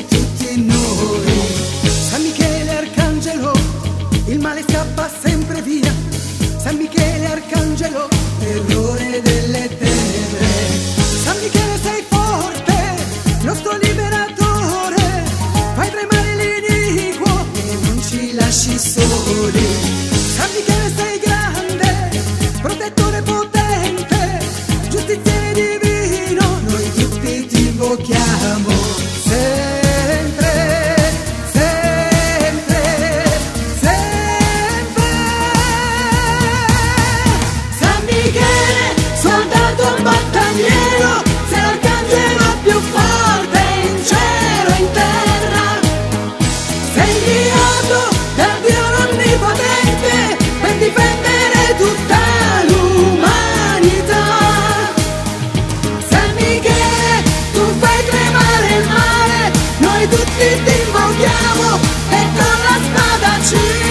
tutti noi. San Michele Arcangelo, il male scappa sempre via. San Michele Arcangelo, terrore delle tenebre. San Michele sei forte, nostro liberatore, fai tremare l'iniquo e non ci lasci soli. San Michele sei grande, protettore potente, giustiziere divino, noi tutti ti invochiamo. Sempre, sempre, sempre. San Michele, soldato battagliero, sei l'arcangelo più forte in cielo e in terra. Sei inviato dal Dio l'Onnipotente per difendere tutta l'umanità. San Michele, tu fai tremare il mare, noi tutti ti invochiamo e con la spada ci